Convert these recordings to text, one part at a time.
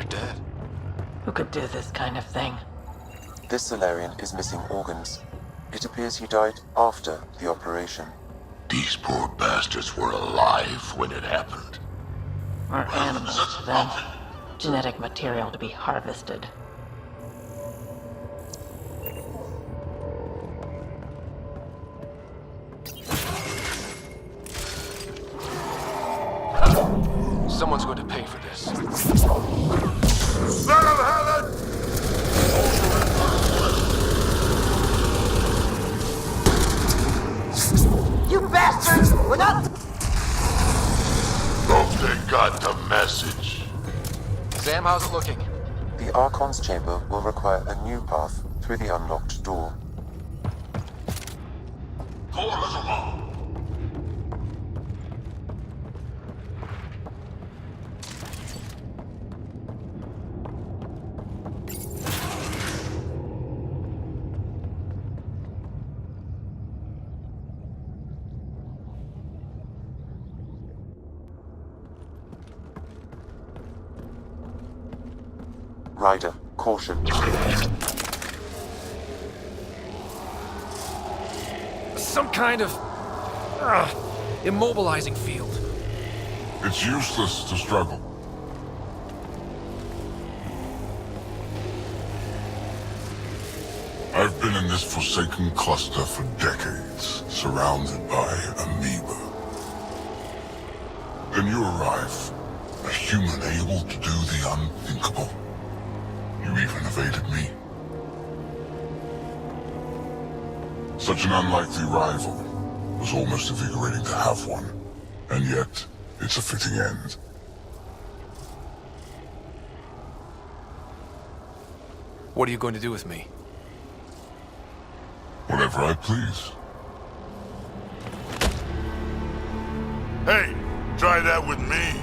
they're dead. Who could do this kind of thing? This Salarian is missing organs. It appears he died after the operation. These poor bastards were alive when it happened. Or animals, then. Genetic material to be harvested. Someone's going to pay for this. Son of Helen! You bastards! We're not... Hope they got the message. Sam, how's it looking? The Archon's chamber will require a new path through the unlocked door. Ryder, caution. Some kind of... immobilizing field. It's useless to struggle. I've been in this forsaken cluster for decades, surrounded by amoeba. Then you arrive, a human able to do the unthinkable. You even evaded me. Such an unlikely rival. Was almost invigorating to have one. And yet, it's a fitting end. What are you going to do with me? Whatever I please. Hey, try that with me.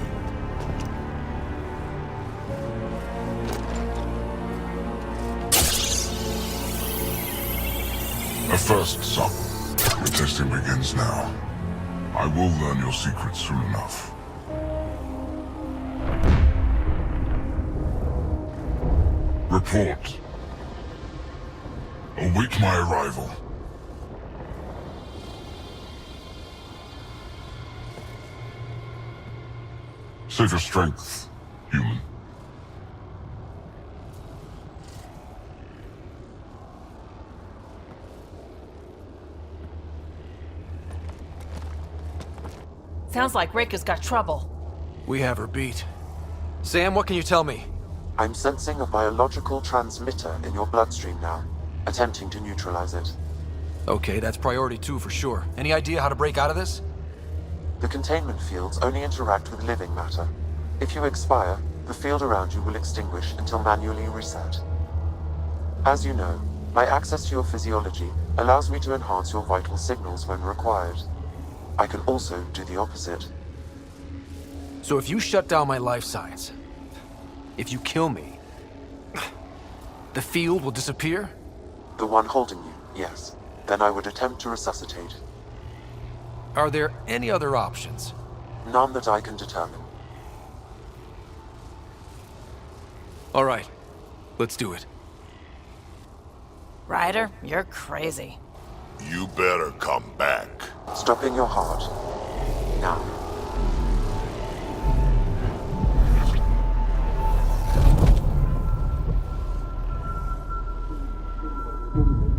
A first, son. Your testing begins now. I will learn your secrets soon enough. Report. Await my arrival. Save your strength, human. Sounds like Rick has got trouble. We have her beat. Sam, what can you tell me? I'm sensing a biological transmitter in your bloodstream now, attempting to neutralize it. Okay, that's priority 2 for sure. Any idea how to break out of this? The containment fields only interact with living matter. If you expire, the field around you will extinguish until manually reset. As you know, my access to your physiology allows me to enhance your vital signals when required. I can also do the opposite. So if you shut down my life signs, if you kill me, the field will disappear? The one holding you, yes. Then I would attempt to resuscitate. Are there any other options? None that I can determine. All right, let's do it. Ryder, you're crazy. You better come back. Stopping your heart. Now.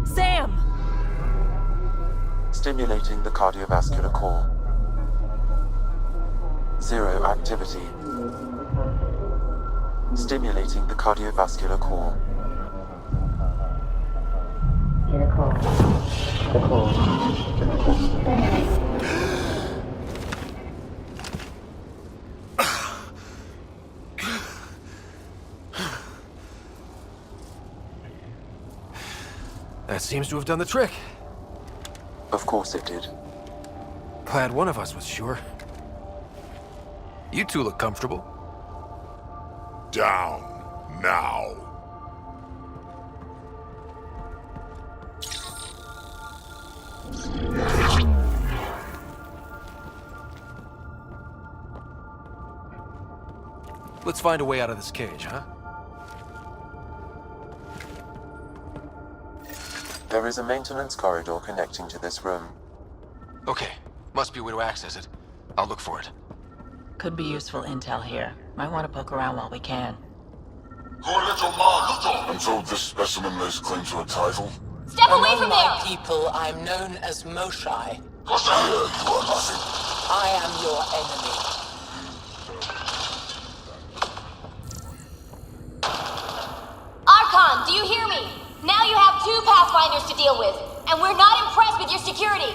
Sam! Stimulating the cardiovascular core. 0 activity. Stimulating the cardiovascular core. That seems to have done the trick. Of course it did. Glad one of us was sure. You two look comfortable. Down, now. Let's find a way out of this cage, huh? There is a maintenance corridor connecting to this room. Okay, must be a way to access it. I'll look for it. Could be useful intel here. Might want to poke around while we can. I'm told this specimen lays claim to a title. Step away from my there! people, I'm known as Moshai. Here you are nothing. I am your enemy. Archon, do you hear me? Now you have 2 Pathfinders to deal with, and we're not impressed with your security.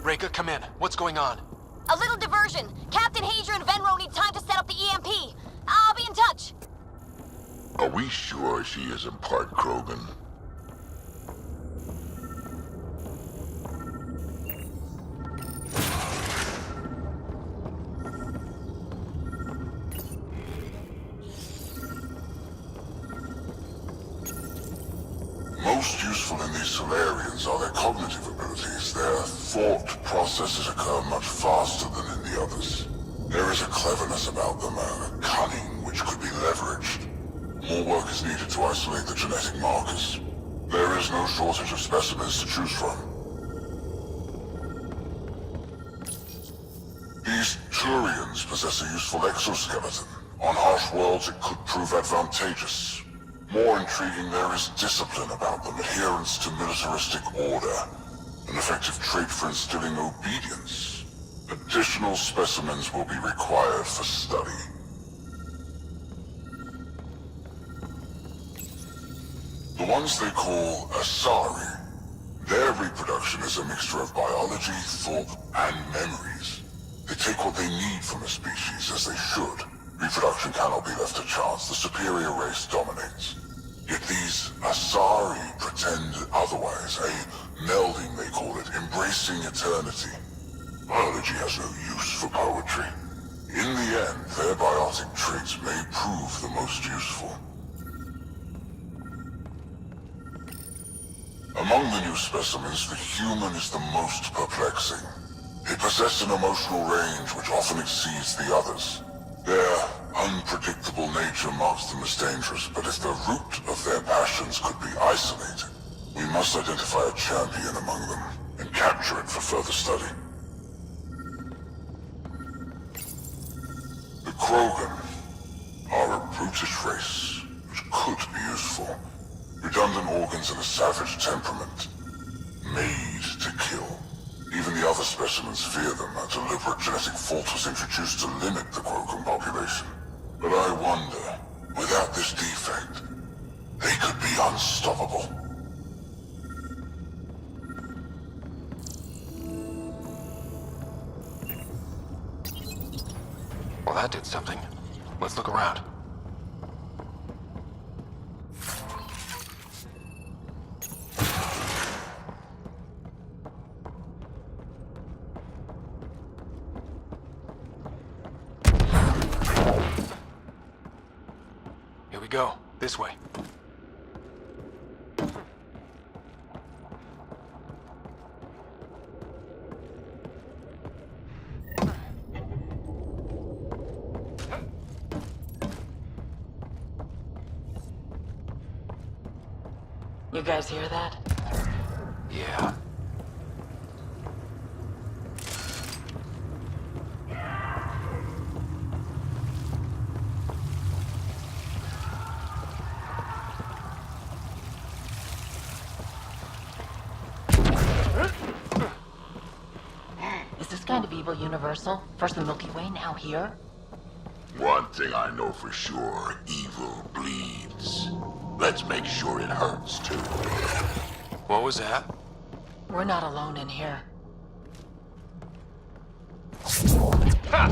Reka, come in. What's going on? A little diversion. Captain Hager and Venro need time to set up the EMP. I'll be in touch. Are we sure she isn't part Krogan? Most useful in these salarians are their cognitive abilities. Their thought processes occur much faster than in the others. There is a cleverness about them, a cunning which could be leveraged. More work is needed to isolate the genetic markers. There is no shortage of specimens to choose from. These Turians possess a useful exoskeleton. On harsh worlds, it could prove advantageous. More intriguing, there is discipline about them, adherence to militaristic order, an effective trait for instilling obedience. Additional specimens will be required for study. The ones they call Asari, their reproduction is a mixture of biology, thought, and memories. They take what they need from a species, as they should. Reproduction cannot be left to chance. The superior race dominates. Yet these Asari pretend otherwise. A melding, they call it, embracing eternity. Biology has no use for poetry. In the end, their biotic traits may prove the most useful. Among the new specimens, the human is the most perplexing. They possess an emotional range which often exceeds the others. Their unpredictable nature marks them as dangerous, but if the root of their passions could be isolated, we must identify a champion among them and capture it for further study. The Krogan are a brutish race which could be useful. Redundant organs and a savage temperament, made to kill. Even the other specimens fear them. A deliberate genetic fault was introduced to limit the Krogan population. But I wonder, without this defect, they could be unstoppable. Well, that did something. Let's look around. Here we go. This way. You guys hear that? Yeah. Is this kind of evil universal? First the Milky Way, now here? One thing I know for sure, evil bleeds. Let's make sure it hurts too. What was that? We're not alone in here. I'm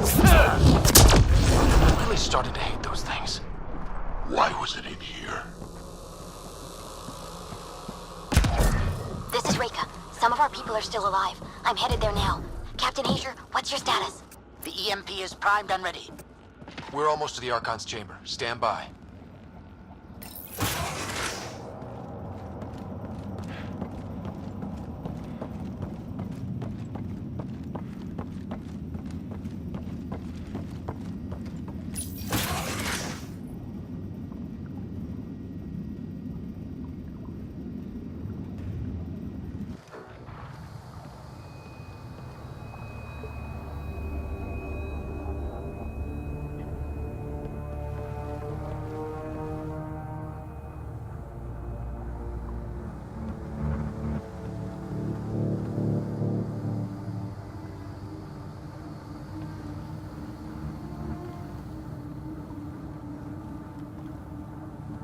really starting to hate those things. Why was it in here? This is Reka. Some of our people are still alive. I'm headed there now. Captain Hager, what's your status? The EMP is primed and ready. We're almost to the Archon's chamber. Stand by.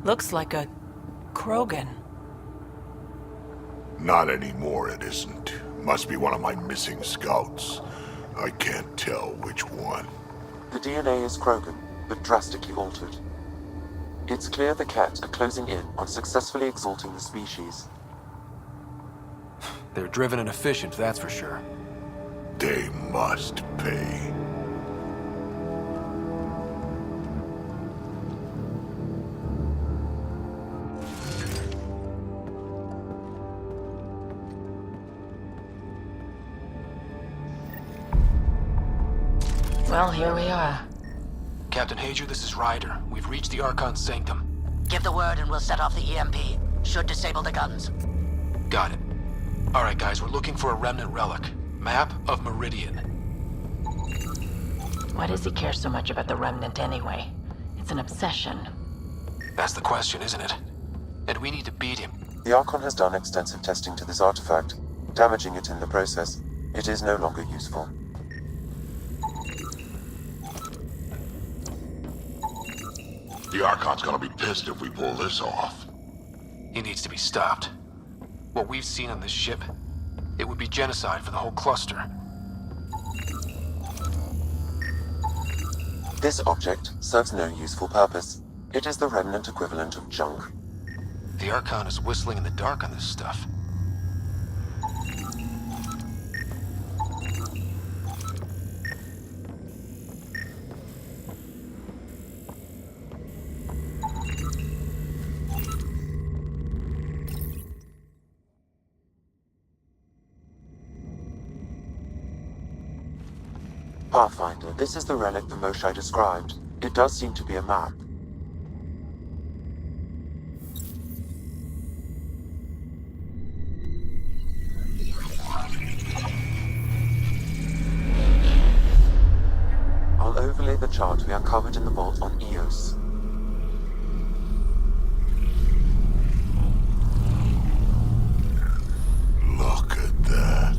Looks like a Krogan. Not anymore, it isn't. Must be one of my missing scouts. I can't tell which one. The DNA is Krogan, but drastically altered. It's clear the Ket are closing in on successfully exalting the species. They're driven and efficient, that's for sure. They must pay. Well, here we are. Captain Hager, this is Ryder. We've reached the Archon sanctum. Give the word and we'll set off the EMP. Should disable the guns. Got it. Alright guys, we're looking for a remnant relic. Map of Meridian. Why does he care so much about the remnant anyway? It's an obsession. That's the question, isn't it? And we need to beat him. The Archon has done extensive testing to this artifact, damaging it in the process. It is no longer useful. The Archon's gonna be pissed if we pull this off. He needs to be stopped. What we've seen on this ship, it would be genocide for the whole cluster. This object serves no useful purpose. It is the remnant equivalent of junk. The Archon is whistling in the dark on this stuff. Pathfinder, this is the relic the Moshae described. It does seem to be a map. I'll overlay the chart we uncovered in the vault on Eos. Look at that.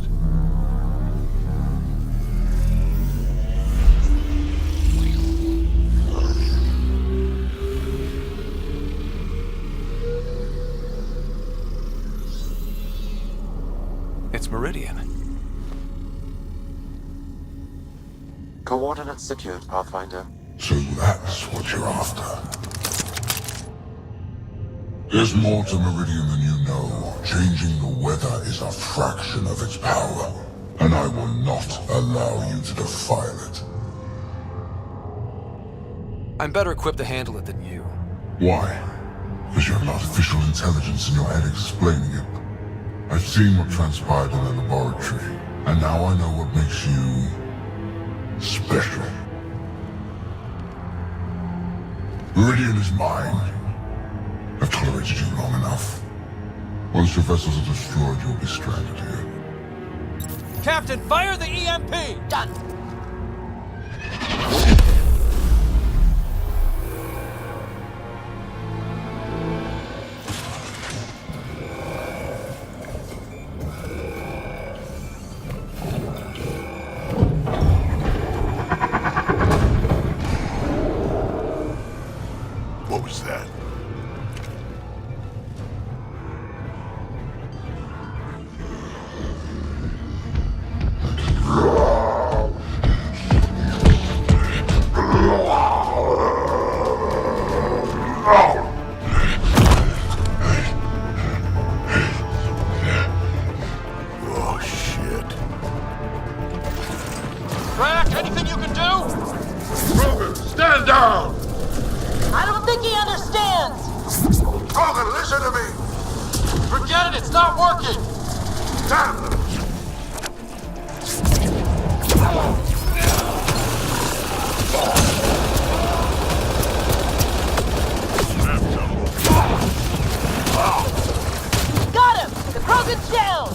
It's Meridian. Coordinates secured, Pathfinder. So that's what you're after. There's more to Meridian than you know. Changing the weather is a fraction of its power, and I will not allow you to defile it. I'm better equipped to handle it than you. Why? Because you have an artificial intelligence in your head explaining it. I've seen what transpired in the laboratory, and now I know what makes you special. Meridian is mine. I've tolerated you long enough. Once your vessels are destroyed, you'll be stranded here. Captain, fire the EMP! Done. What was that? Oh, shit. Crack, anything you can do? Krogan, stand down! I don't think he understands! Krogan, listen to me! Forget it, it's not working! Damn them! Got him! The Krogan's down!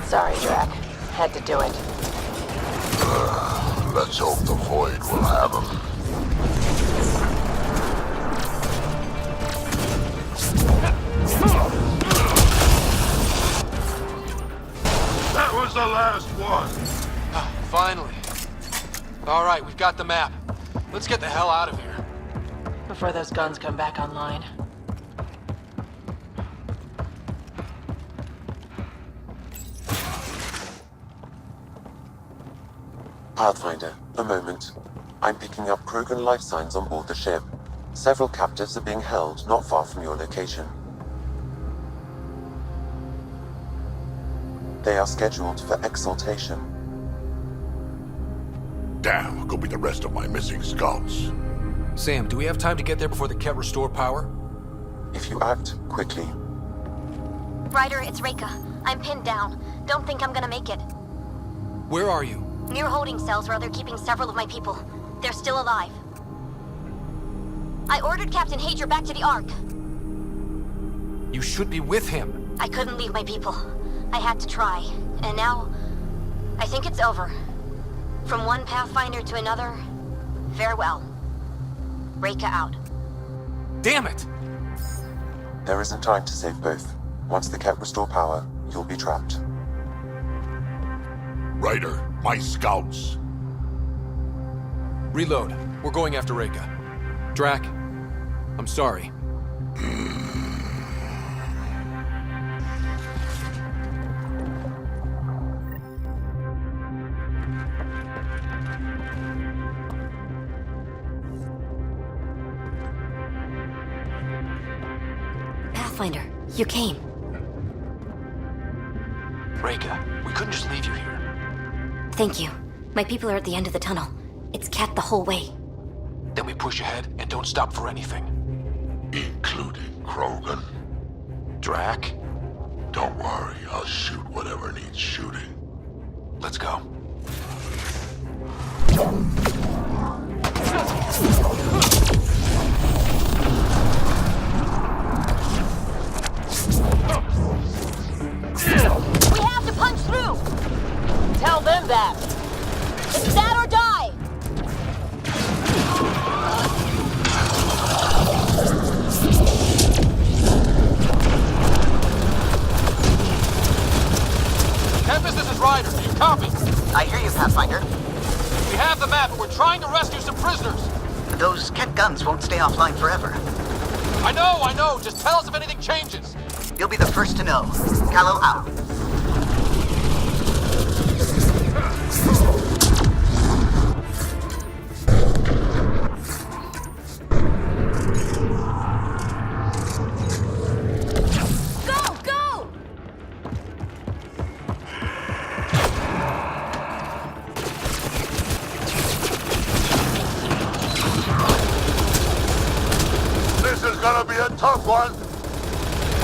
Sorry, Drac. Had to do it. Let's hope the Void will have him. That was the last one! Finally. Alright, we've got the map. Let's get the hell out of here. before those guns come back online. Pathfinder, a moment. I'm picking up Krogan life signs on board the ship. Several captives are being held not far from your location. They are scheduled for exaltation. Damn, go be the rest of my missing scouts. Sam, do we have time to get there before the Ket restore power? If you act quickly. Ryder, it's Reika. I'm pinned down. Don't think I'm gonna make it. Where are you? Near holding cells where they're keeping several of my people. They're still alive. I ordered Captain Hager back to the Ark. You should be with him. I couldn't leave my people. I had to try. And now, I think it's over. From one Pathfinder to another, farewell. Reika out. Damn it! There isn't time to save both. Once the Ket restore power, you'll be trapped. Ryder, my scouts. Reload. We're going after Reika. Drac, I'm sorry. Pathfinder, you came. Reika, we couldn't just leave you here. Thank you. My people are at the end of the tunnel. It's Ket the whole way. Then we push ahead and don't stop for anything. Including Krogan. Drac, Don't worry, I'll shoot whatever needs shooting. let's go. We have to punch through! Tell them that. It's that or die! Tempest, this is Ryder. Do you copy? I hear you, Pathfinder. We have the map, and we're trying to rescue some prisoners. Those Ket guns won't stay offline forever. I know. Just tell us if anything changes. You'll be the first to know. Callow out. Go! Go! This is gonna be a tough one.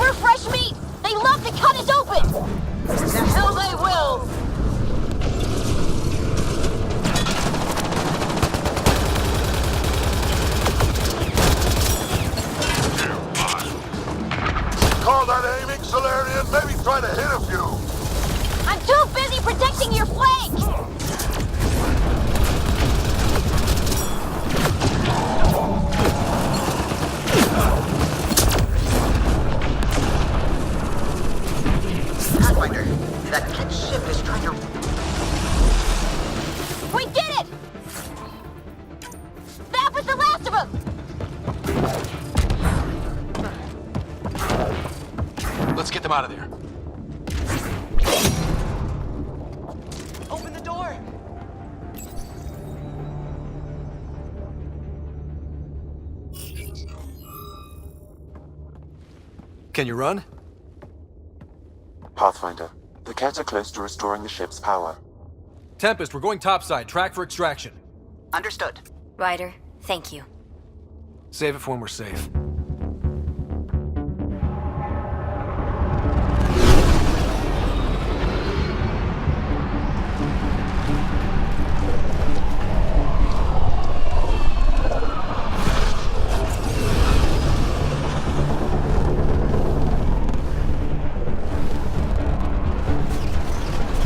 We're fresh meat! They love to cut us open! The hell they will! Call that aiming, Salarian? Maybe try to hit a few. I'm too busy protecting your flank! Pathfinder, that Ket ship is trying to... We did it! That was the last of them! Let's get them out of there. Open the door! Can you run? Pathfinder, the Ket are close to restoring the ship's power. Tempest, we're going topside. Track for extraction. Understood. Ryder, thank you. Save it for when we're safe.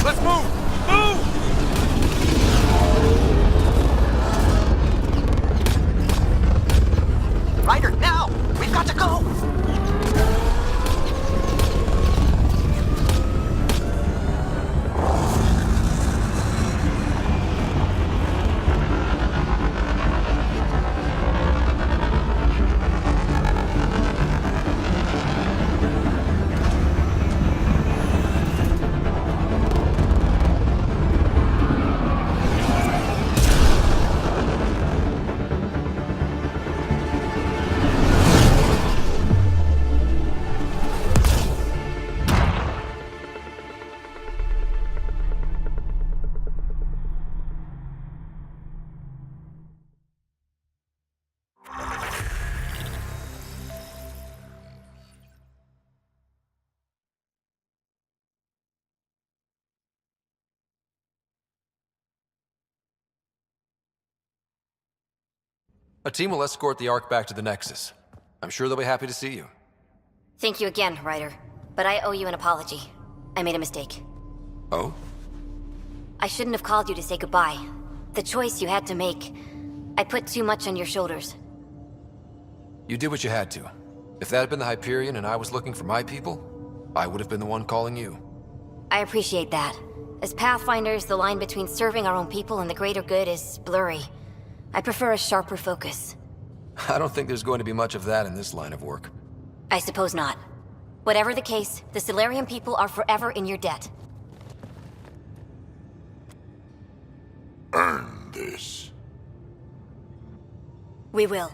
Let's move! Move! Ryder, now! A team will escort the Ark back to the Nexus. I'm sure they'll be happy to see you. Thank you again, Ryder. But I owe you an apology. I made a mistake. Oh? I shouldn't have called you to say goodbye. The choice you had to make. I put too much on your shoulders. You did what you had to. If that had been the Hyperion and I was looking for my people, I would have been the one calling you. I appreciate that. As Pathfinders, the line between serving our own people and the greater good is blurry. I prefer a sharper focus. I don't think there's going to be much of that in this line of work. I suppose not. Whatever the case, the Salarian people are forever in your debt. Earn this. We will.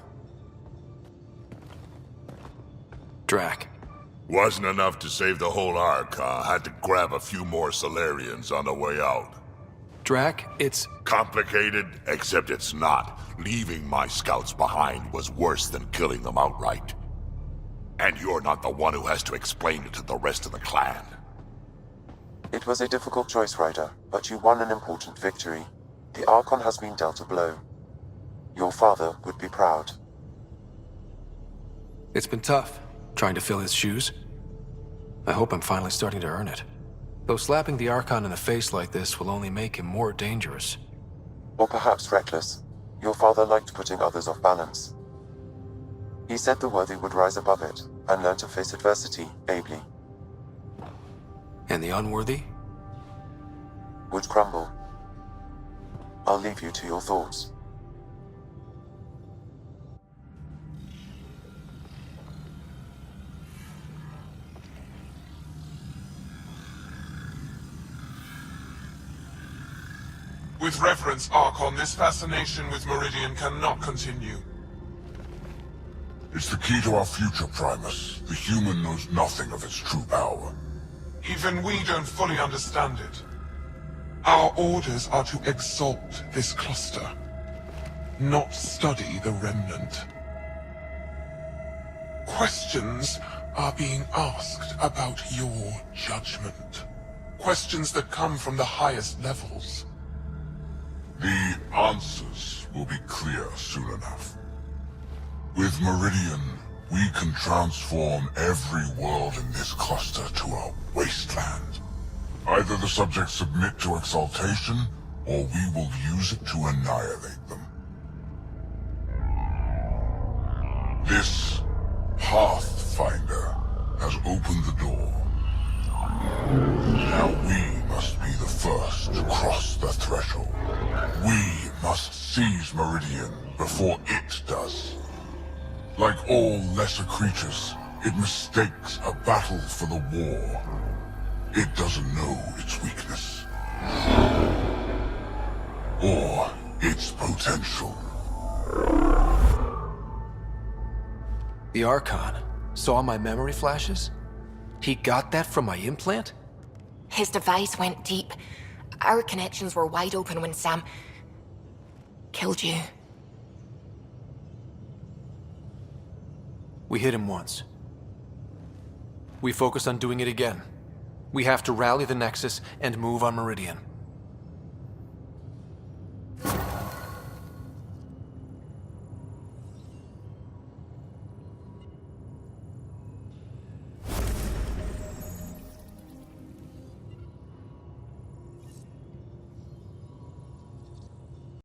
Drac. Wasn't enough to save the whole Archon. Had to grab a few more salarians on the way out. Drac, it's... Complicated, except it's not. Leaving my scouts behind was worse than killing them outright. And you're not the one who has to explain it to the rest of the clan. It was a difficult choice, Ryder, but you won an important victory. The Archon has been dealt a blow. Your father would be proud. It's been tough, trying to fill his shoes. I hope I'm finally starting to earn it. Though slapping the Archon in the face like this will only make him more dangerous. Or perhaps reckless. Your father liked putting others off balance. He said the worthy would rise above it, and learn to face adversity ably. And the unworthy? Would crumble. I'll leave you to your thoughts. With reverence, Archon, this fascination with Meridian cannot continue. It's the key to our future, Primus. The human knows nothing of its true power. Even we don't fully understand it. Our orders are to exalt this cluster, not study the remnant. Questions are being asked about your judgment. Questions that come from the highest levels. The answers will be clear soon enough. With Meridian, we can transform every world in this cluster to a wasteland. Either the subjects submit to exaltation, or we will use it to annihilate them. This Pathfinder has opened the door. Now we must be the first to cross the threshold. We must seize Meridian before it does. Like all lesser creatures, it mistakes a battle for the war. It doesn't know its weakness. Or its potential. The Archon saw my memory flashes? He got that from my implant? His device went deep. Our connections were wide open when Sam killed you. We hit him once. We focus on doing it again. We have to rally the Nexus and move on Meridian.